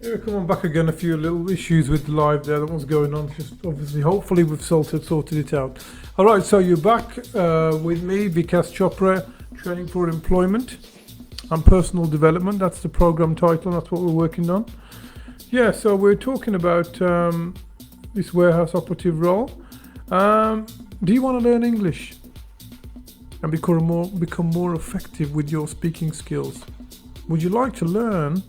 Here we come on back again. A few little issues with the live there that was going on. Just obviously, hopefully, we've sorted it out. All right, so you're back with me, Vikas Chopra, Training for Employment and Personal Development. That's the program title. That's what we're working on. Yeah, so we're talking about this warehouse operative role. Do you want to learn English and become more effective with your speaking skills? Would you like to learn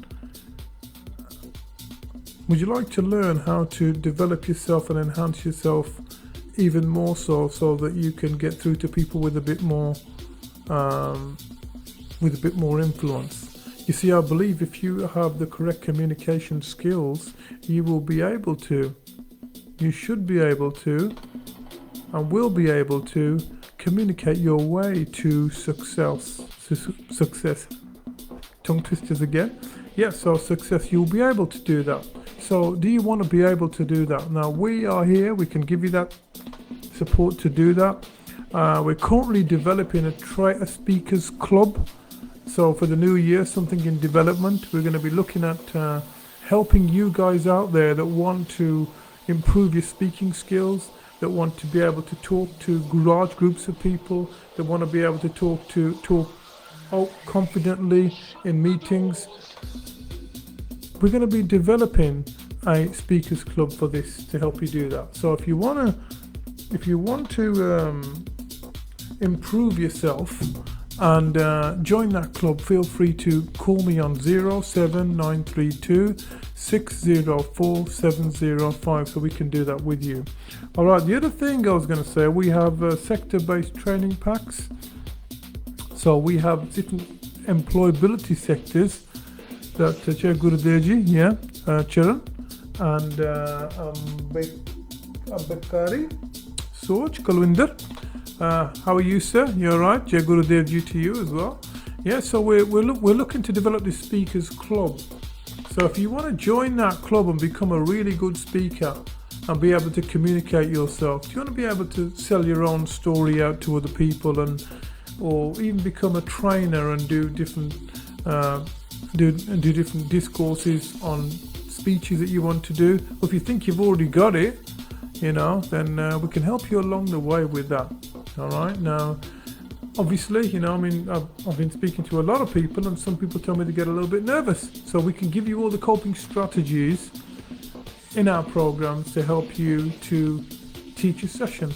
how to develop yourself and enhance yourself even more so that you can get through to people with a bit more influence? You see, I believe if you have the correct communication skills, you should be able to and will be able to communicate your way to success. Tongue twisters again. Yeah, so success, you'll be able to do that. So do you want to be able to do that? Now, we are here. We can give you that support to do that. We're currently developing a speakers club. So for the new year, something in development. We're going to be looking at helping you guys out there that want to improve your speaking skills, that want to be able to talk to large groups of people, that want to be able to talk confidently in meetings. We're going to be developing a speakers club for this to help you do that. So if you want to improve yourself and join that club, feel free to call me on 07932 604 705 so we can do that with you. All right, the other thing I was going to say, we have sector-based training packs. So we have different employability sectors that Chair Gurudevji, Charan, and Ambekari, Soch, Kalwinder. How are you, sir? You're right. Jai Gurudevji to you as well. Yeah, so we're looking to develop this speakers club. So if you want to join that club and become a really good speaker and be able to communicate yourself, do you want to be able to sell your own story out to other people or even become a trainer and do different different discourses on speeches that you want to do? Or if you think you've already got it, then we can help you along the way with that. All right. Now, obviously, I've been speaking to a lot of people, and some people tell me to get a little bit nervous. So we can give you all the coping strategies in our programs to help you to teach a session.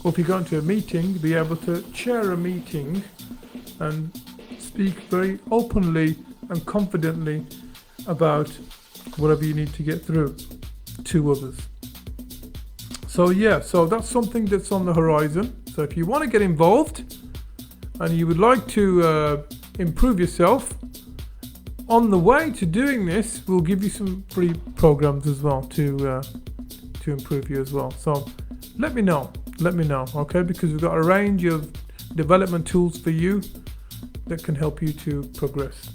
Or if you go into a meeting, be able to chair a meeting and speak very openly and confidently about whatever you need to get through to others. So that's something that's on the horizon. So if you want to get involved and you would like to improve yourself, on the way to doing this, we'll give you some free programs as well to improve you as well. So let me know, okay? Because we've got a range of development tools for you that can help you to progress.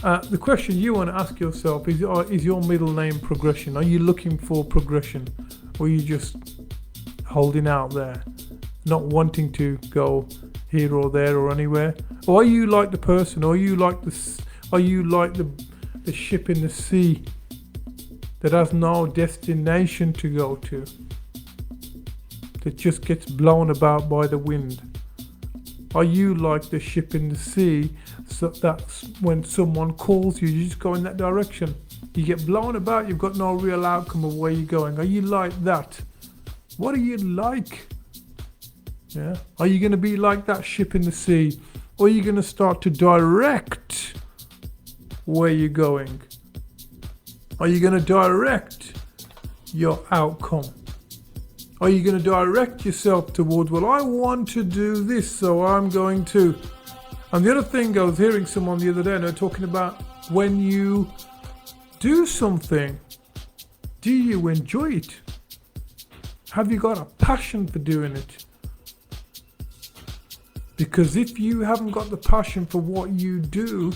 The question you want to ask yourself is your middle name progression? Are you looking for progression? Or are you just holding out there, not wanting to go here or there or anywhere? Or are you like the person, or are you like the ship in the sea that has no destination to go to, that just gets blown about by the wind? Are you like the ship in the sea, so that's when someone calls you, you just go in that direction? You get blown about, you've got no real outcome of where you're going. Are you like that? What are you like? Yeah. Are you going to be like that ship in the sea? Or are you going to start to direct where you're going? Are you going to direct your outcome? Are you going to direct yourself towards, well, I want to do this, so I'm going to. And the other thing, I was hearing someone the other day, and they're talking about when you do something, do you enjoy it? Have you got a passion for doing it? Because if you haven't got the passion for what you do,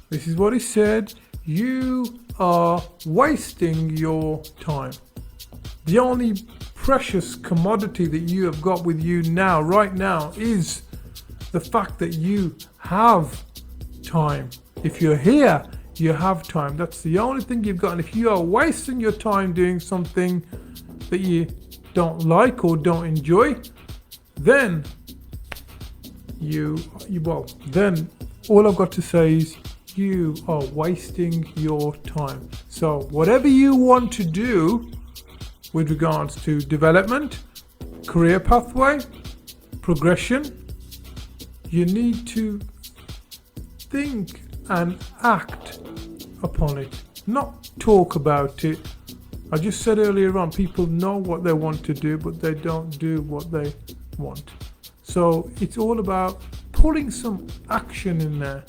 this is what he said, you are wasting your time. The only precious commodity that you have got with you now, right now, is the fact that you have time. If you're here, You have time. That's the only thing you've got. And if you are wasting your time doing something that you don't like or don't enjoy, then then all I've got to say is you are wasting your time. So whatever you want to do with regards to development, career pathway, progression, you need to think and act upon it, not talk about it. I just said earlier on, people know what they want to do, but they don't do what they want. So it's all about putting some action in there.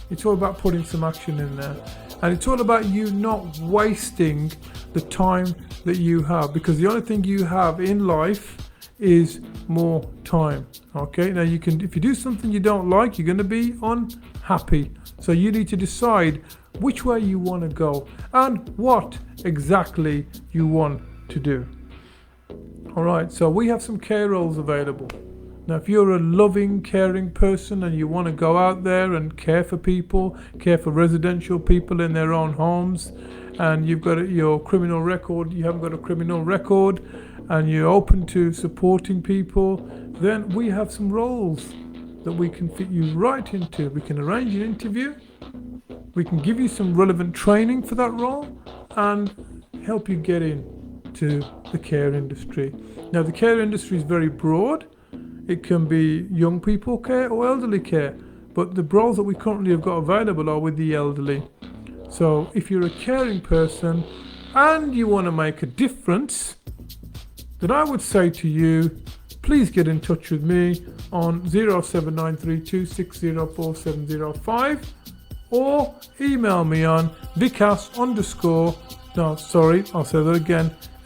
It's all about putting some action in there. And it's all about you not wasting the time that you have, because the only thing you have in life is more time. Okay, now you can, if you do something you don't like, you're going to be unhappy. So you need to decide which way you want to go and what exactly you want to do. All right, so we have some care roles available. Now, if you're a loving, caring person and you want to go out there and care for people, care for residential people in their own homes, and you've got your criminal record, you haven't got a criminal record, and you're open to supporting people, then we have some roles that we can fit you right into. We can arrange an interview, we can give you some relevant training for that role, and help you get into the care industry. Now, the care industry is very broad. It can be young people care or elderly care, but the roles that we currently have got available are with the elderly. So if you're a caring person and you want to make a difference, then I would say to you, please get in touch with me on 07932604705 or email me on Vikas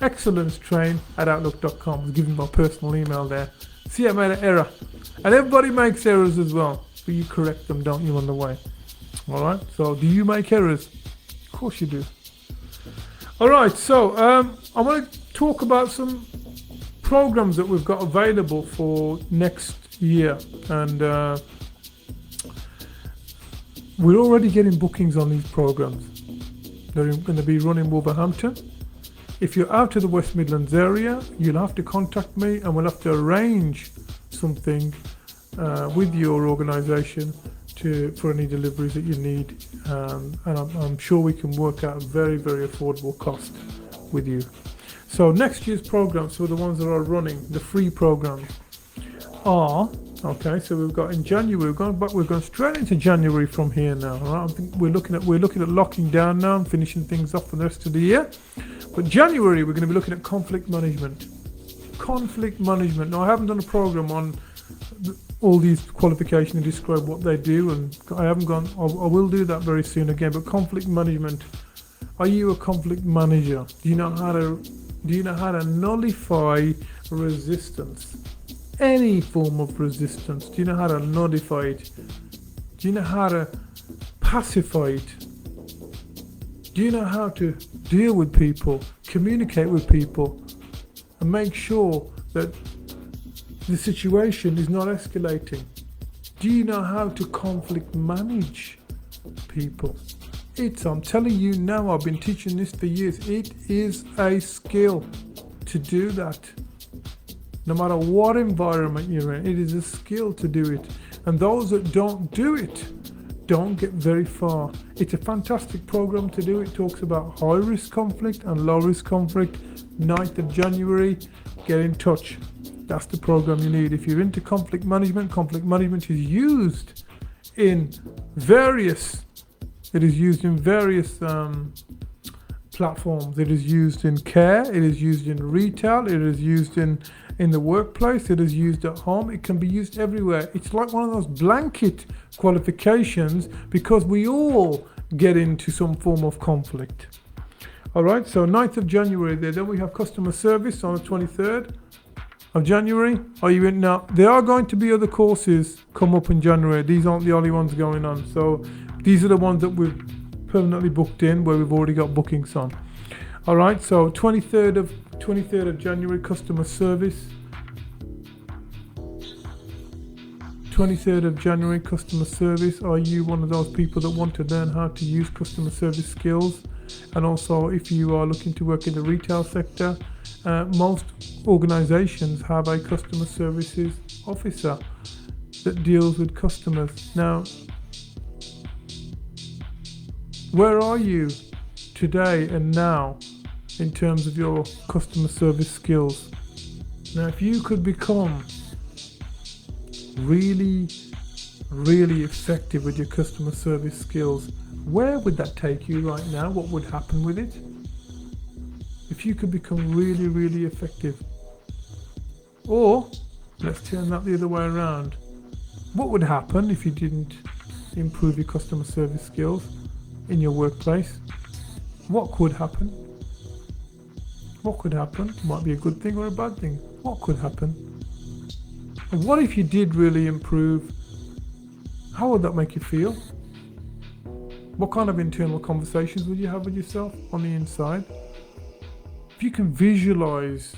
excellencetrain@outlook.com. I'm giving my personal email there. See, I made an error. And everybody makes errors as well. But you correct them, don't you, on the way? Alright, so do you make errors? Of course you do. Alright, so I want to talk about some programs that we've got available for next year. And we're already getting bookings on these programs. They're going to be run in Wolverhampton. If you're out of the West Midlands area, you'll have to contact me and we'll have to arrange something with your organisation for any deliveries that you need. And I'm sure we can work out a very, very affordable cost with you. So next year's programs, so the ones that are running, the free programs, are, okay, so we've got in January, we're going straight into January from here now. Right? I think we're looking at locking down now and finishing things off for the rest of the year. But January, we're going to be looking at conflict management. Conflict management. Now, I haven't done a program on all these qualifications and describe what they do, and I haven't gone. I will do that very soon again. But conflict management. Are you a conflict manager? Do you know how to nullify resistance? Any form of resistance. Do you know how to nullify it? Do you know how to pacify it? Do you know how to deal with people, communicate with people, and make sure that the situation is not escalating? Do you know how to conflict manage people? I'm telling you now, I've been teaching this for years. It is a skill to do that. No matter what environment you're in, it is a skill to do it. And those that don't do it don't get very far. It's a fantastic program to do. It talks about high risk conflict and low risk conflict. 9th of January, get in touch. That's the program you need. If you're into conflict management is used in various platforms. It is used in care, it is used in retail, it is used in the workplace, it is used at home, it can be used everywhere. It's like one of those blanket qualifications because we all get into some form of conflict. Alright, so 9th of January there. Then we have customer service on the 23rd of January. Are you in now? There are going to be other courses come up in January. These aren't the only ones going on. So these are the ones that we've permanently booked in, where we've already got bookings on. Alright, so 23rd of January, customer service. 23rd of January, customer service. Are you one of those people that want to learn how to use customer service skills? And also, if you are looking to work in the retail sector, most organizations have a customer services officer that deals with customers. Now, where are you today and now in terms of your customer service skills? Now, if you could become really effective with your customer service skills, where would that take you right now? What would happen with it? If you could become really effective. Or, let's turn that the other way around. What would happen if you didn't improve your customer service skills in your workplace? What could happen? What could happen? It might be a good thing or a bad thing. What could happen? And what if you did really improve? How would that make you feel? What kind of internal conversations would you have with yourself on the inside? If you can visualize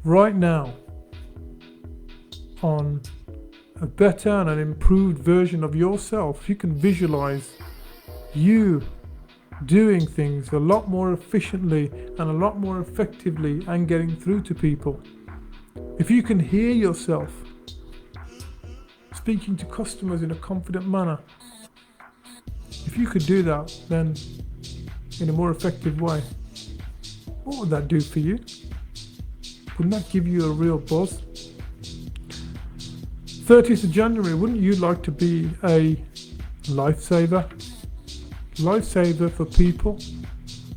right now on a better and an improved version of yourself, you can visualize you doing things a lot more efficiently and a lot more effectively and getting through to people. If you can hear yourself speaking to customers in a confident manner, if you could do that then in a more effective way, what would that do for you? Wouldn't that give you a real buzz? 30th of January, wouldn't you like to be a lifesaver? Lifesaver for people?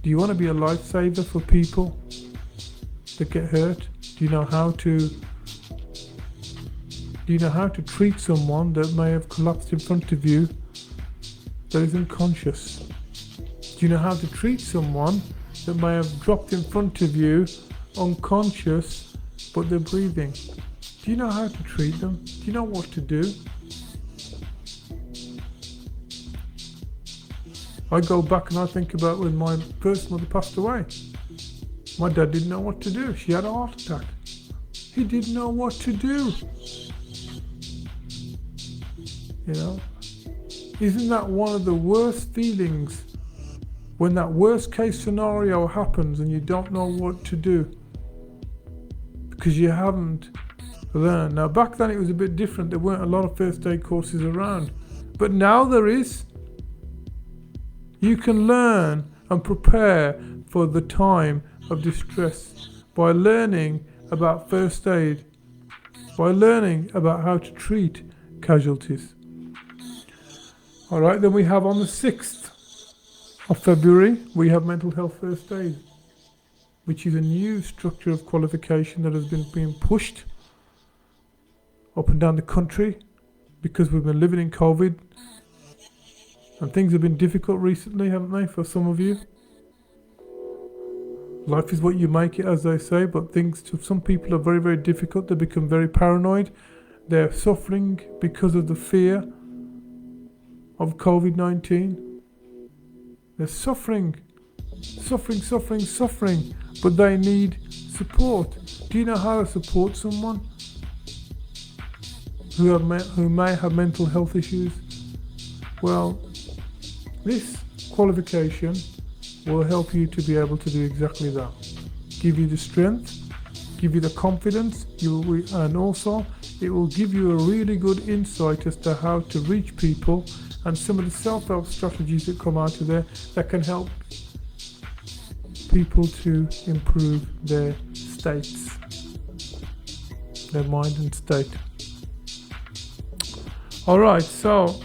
Do you want to be a lifesaver for people that get hurt? Do you know how to treat someone that may have collapsed in front of you that is unconscious? Do you know how to treat someone that may have dropped in front of you unconscious but they're breathing? Do you know how to treat them? Do you know what to do? I go back and I think about when my first mother passed away. My dad didn't know what to do. She had a heart attack. He didn't know what to do. You know? Isn't that one of the worst feelings when that worst case scenario happens and you don't know what to do? Because you haven't learned. Now back then it was a bit different. There weren't a lot of first aid courses around. But now there is. You can learn and prepare for the time of distress by learning about first aid, by learning about how to treat casualties. Alright, then we have on the 6th of February, we have mental health first aid, which is a new structure of qualification that has been being pushed up and down the country because we've been living in COVID. And things have been difficult recently, haven't they, for some of you? Life is what you make it, as they say, but things to some people are very difficult. They become very paranoid. They're suffering because of the fear of COVID-19. They're suffering, but they need support. Do you know how to support someone who may have mental health issues? Well, this qualification will help you to be able to do exactly that. Give you the strength, give you the confidence, and also it will give you a really good insight as to how to reach people and some of the self-help strategies that come out of there that can help people to improve their states, their mind and state. Alright, so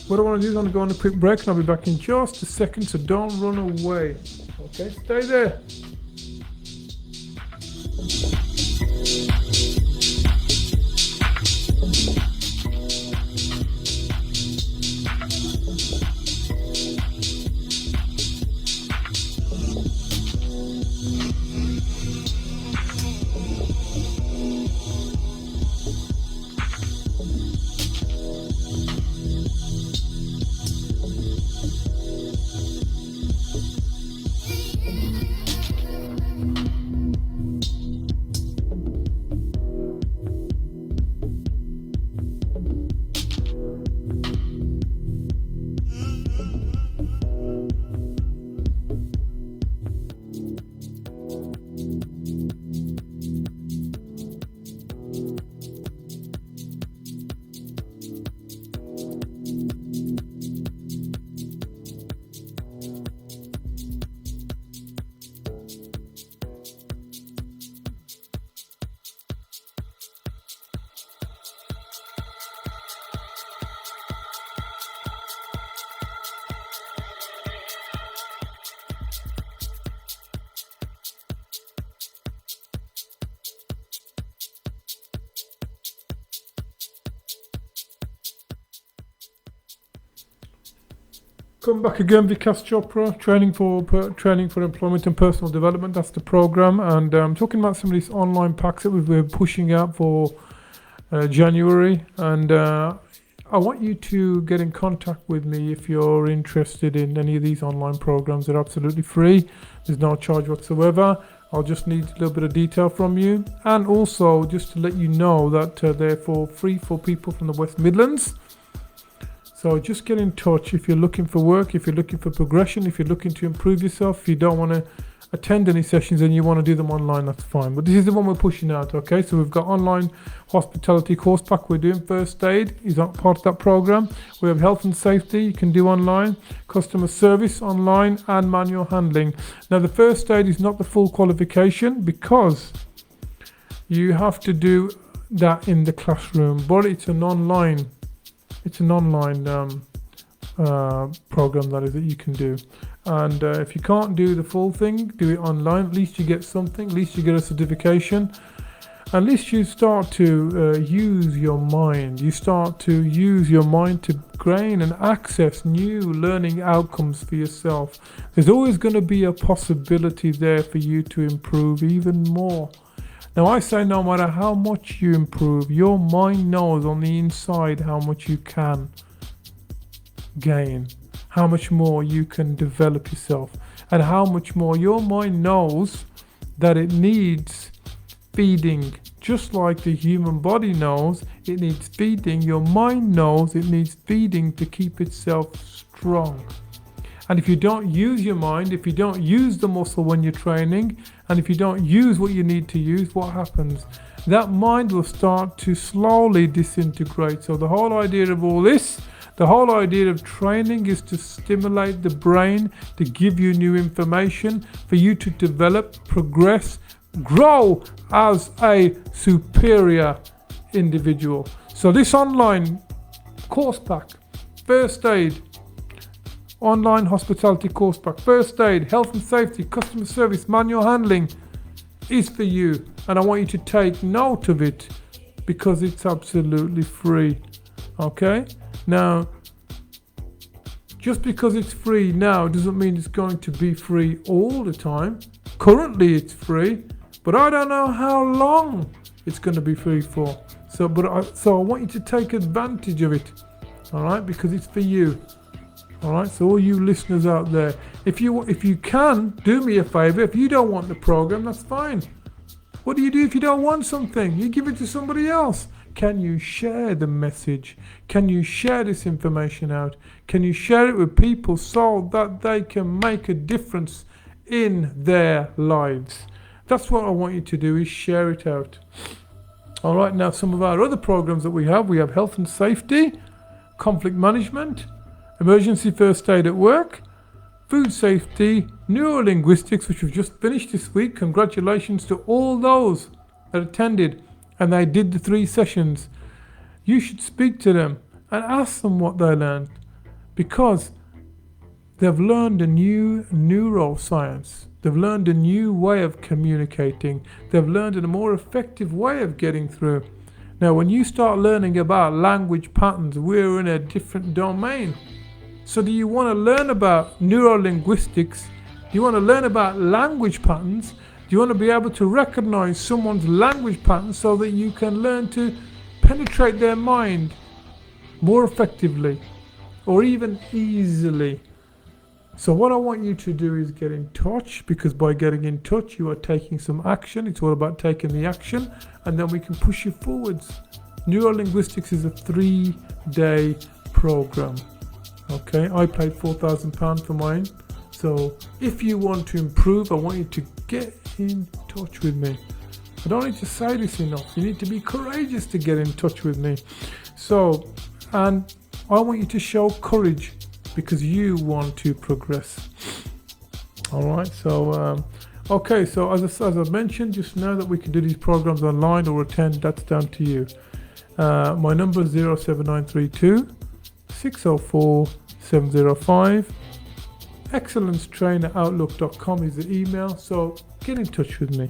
what I want to do is I'm going to go on a quick break and I'll be back in just a second, so don't run away. Okay, stay there. Welcome back again, Vikas Chopra, training for employment and personal development. That's the program, and I'm talking about some of these online packs that we're pushing out for January. And I want you to get in contact with me if you're interested in any of these online programs. They're absolutely free. There's no charge whatsoever. I'll just need a little bit of detail from you, and also just to let you know that they're free for people from the West Midlands. So just get in touch if you're looking for work, if you're looking for progression, if you're looking to improve yourself, if you don't want to attend any sessions and you want to do them online, that's fine. But this is the one we're pushing out, okay? So we've got online hospitality course pack we're doing. First aid is part of that program. We have health and safety, you can do online, customer service online, and manual handling. Now the first aid is not the full qualification because you have to do that in the classroom, but it's an online program that you can do. And if you can't do the full thing, do it online. At least you get something, at least you get a certification. At least you start to use your mind. You start to use your mind to gain and access new learning outcomes for yourself. There's always going to be a possibility there for you to improve even more. Now I say no matter how much you improve, your mind knows on the inside how much you can gain, how much more you can develop yourself, and how much more your mind knows that it needs feeding. Just like the human body knows it needs feeding, your mind knows it needs feeding to keep itself strong. And if you don't use your mind, if you don't use the muscle when you're training, and if you don't use what you need to use, what happens? That mind will start to slowly disintegrate. So the whole idea of all this, the whole idea of training is to stimulate the brain, to give you new information, for you to develop, progress, grow as a superior individual. So this online course pack, first aid, online hospitality course pack, first aid, health and safety, customer service, manual handling is for you. And I want you to take note of it because it's absolutely free. Okay? Now, just because it's free now doesn't mean it's going to be free all the time. Currently it's free, but I don't know how long it's going to be free for. So I want you to take advantage of it. All right? Because it's for you. All right, so all you listeners out there, if you can, do me a favor. If you don't want the program, that's fine. What do you do if you don't want something? You give it to somebody else. Can you share the message? Can you share this information out? Can you share it with people so that they can make a difference in their lives? That's what I want you to do, is share it out. All right, now some of our other programs that we have health and safety, conflict management, emergency first aid at work, food safety, neurolinguistics, which we've just finished this week. Congratulations to all those that attended and they did the 3 sessions. You should speak to them and ask them what they learned, because they've learned a new neuroscience. They've learned a new way of communicating. They've learned a more effective way of getting through. Now, when you start learning about language patterns, we're in a different domain. So do you want to learn about neurolinguistics? Do you want to learn about language patterns? Do you want to be able to recognize someone's language patterns so that you can learn to penetrate their mind more effectively or even easily? So what I want you to do is get in touch, because by getting in touch you are taking some action. It's all about taking the action, and then we can push you forwards. Neurolinguistics is a 3-day program. Okay, I paid £4,000 for mine. So if you want to improve, I want you to get in touch with me. I don't need to say this enough. You need to be courageous to get in touch with me. So, and I want you to show courage because you want to progress. All right, so okay, so as I mentioned just now, that we can do these programs online or attend, that's down to you. My number is 07932 604 705. excellencetrainer@outlook.com is the email, so get in touch with me.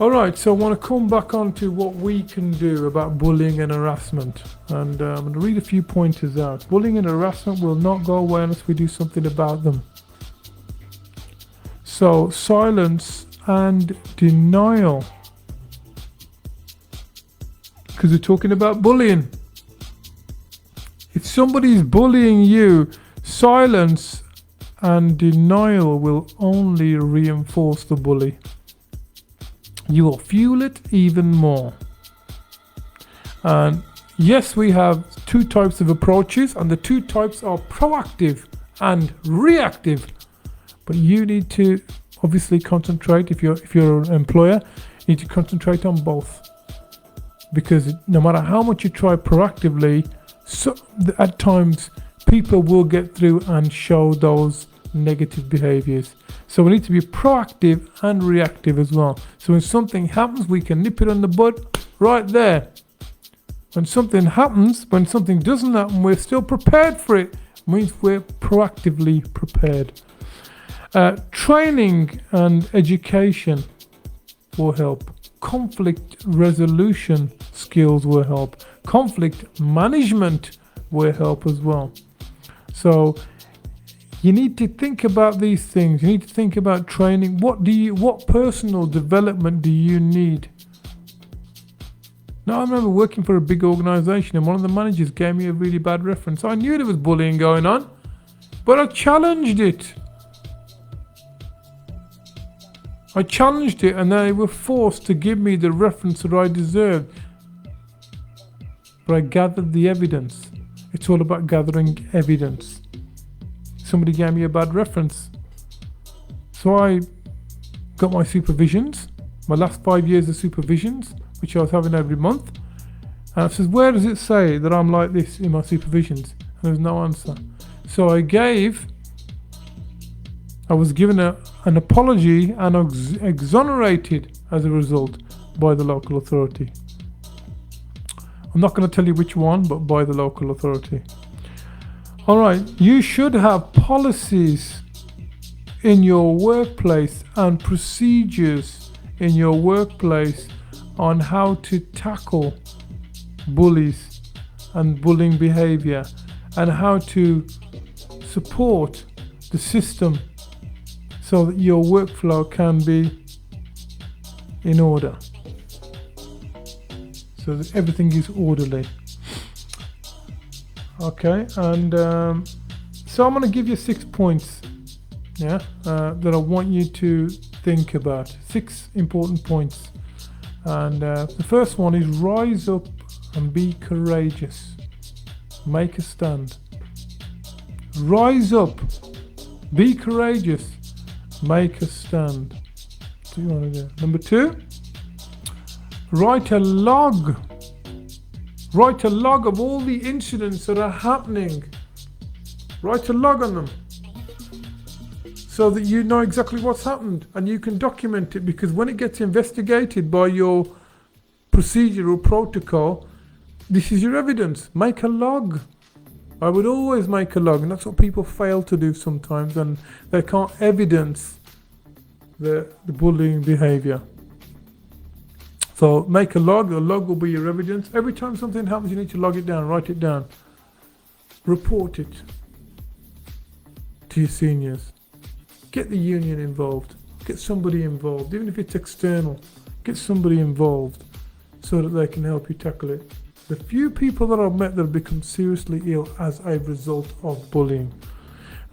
Alright, so I want to come back on to what we can do about bullying and harassment. And I'm going to read a few pointers out. Bullying and harassment will not go away unless we do something about them. So, silence and denial. Because we're talking about bullying. If somebody's bullying you, silence and denial will only reinforce the bully. You will fuel it even more. And yes, we have two types of approaches, and the two types are proactive and reactive. But you need to obviously concentrate, if you're an employer, you need to concentrate on both. Because no matter how much you try proactively, at times people will get through and show those negative behaviors. So we need to be proactive and reactive as well. So when something happens, we can nip it on the bud right there. When something happens, when something doesn't happen, we're still prepared for it. It means we're proactively prepared. Training and education will help. Conflict resolution skills will help. Conflict management will help as well. So you need to think about these things. You need to think about training. What personal development do you need? Now, I remember working for a big organization and one of the managers gave me a really bad reference. I knew there was bullying going on, but I challenged it. And they were forced to give me the reference that I deserved. But I gathered the evidence. It's all about gathering evidence. Somebody gave me a bad reference. So I got my supervisions, my last 5 years of supervisions, which I was having every month. And I said, where does it say that I'm like this in my supervisions? And there was no answer. So I was given an apology and exonerated as a result by the local authority. I'm not going to tell you which one, but by the local authority. Alright, you should have policies in your workplace and procedures in your workplace on how to tackle bullies and bullying behavior and how to support the system so that your workflow can be in order, so that everything is orderly. Okay, and so I'm going to give you 6 points, that I want you to think about. 6 important points, and the first one is rise up and be courageous. Make a stand. Rise up, be courageous, make a stand. What do you want to do? Number 2, write a log. Write a log of all the incidents that are happening. Write a log on them so that you know exactly what's happened and you can document it, because when it gets investigated by your procedure or protocol, this is your evidence. Make a log. I would always make a log, and that's what people fail to do sometimes, and they can't evidence the bullying behavior. So make a log. The log will be your evidence. Every time something happens, you need to log it down, write it down. Report it to your seniors. Get the union involved. Get somebody involved, even if it's external. Get somebody involved so that they can help you tackle it. The few people that I've met that have become seriously ill as a result of bullying.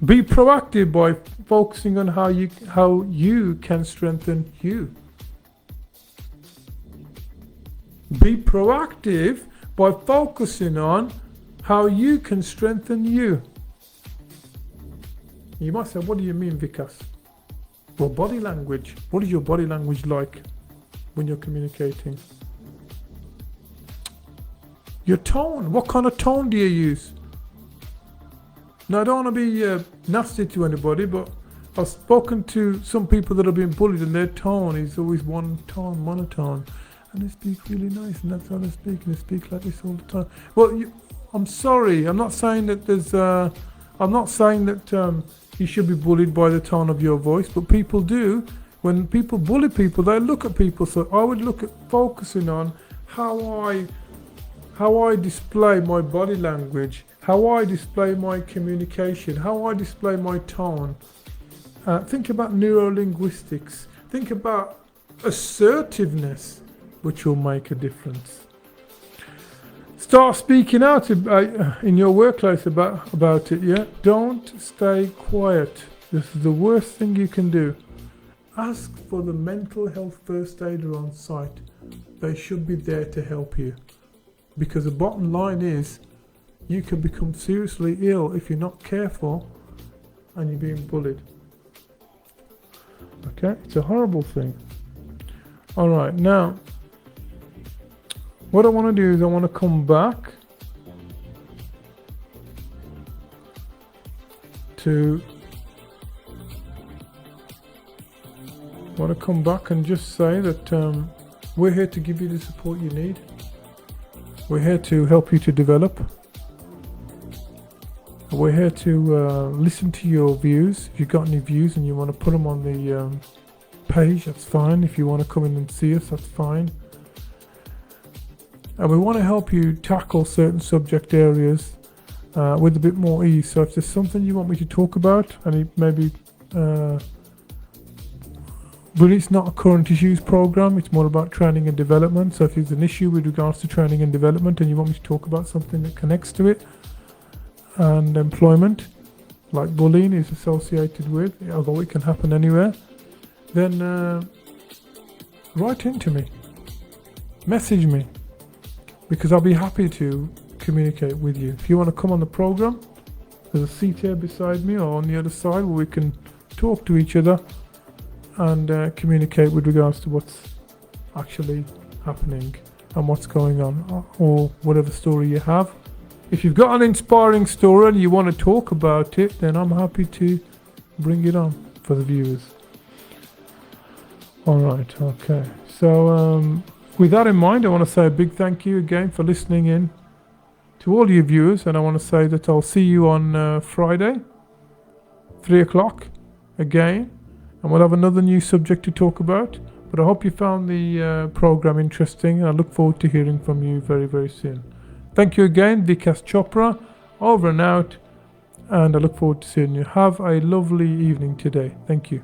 Be proactive by focusing on how you can strengthen you. Be proactive by focusing on how you can strengthen you. You might say, what do you mean, Vikas? Well, body language. What is your body language like when you're communicating? Your tone. What kind of tone do you use? Now, I don't want to be nasty to anybody, but I've spoken to some people that have been bullied and their tone is always one tone, monotone. And they speak really nice, and that's how they speak, and they speak like this all the time. Well, I'm sorry. I'm not saying that you should be bullied by the tone of your voice, but people do When people bully people, they look at people. So I would look at focusing on how I display my body language, how I display my communication, how I display my tone. Think about neurolinguistics. Think about assertiveness, which will make a difference. Start speaking out in your workplace about it, yeah? Don't stay quiet. This is the worst thing you can do. Ask for the mental health first aider on site. They should be there to help you. Because the bottom line is, you can become seriously ill if you're not careful and you're being bullied. Okay, it's a horrible thing. Alright, now, what I want to do is I want to come back and just say that we're here to give you the support you need. We're here to help you to develop. We're here to listen to your views. If you've got any views and you want to put them on the page, that's fine. If you want to come in and see us, that's fine. And we want to help you tackle certain subject areas with a bit more ease. So if there's something you want me to talk about, and maybe but it's not a current issues program, it's more about training and development. So if there's an issue with regards to training and development and you want me to talk about something that connects to it, and employment, like bullying is associated with, although it can happen anywhere, then write into me, message me, because I'll be happy to communicate with you. If you want to come on the program, there's a seat here beside me or on the other side where we can talk to each other and communicate with regards to what's actually happening and what's going on, or whatever story you have. If you've got an inspiring story and you want to talk about it, then I'm happy to bring it on for the viewers. Alright, okay. So with that in mind, I want to say a big thank you again for listening in to all your viewers, and I want to say that I'll see you on Friday, 3 o'clock again, and we'll have another new subject to talk about. But I hope you found the program interesting, and I look forward to hearing from you very, very soon. Thank you again, Vikas Chopra, over and out, and I look forward to seeing you. Have a lovely evening today. Thank you.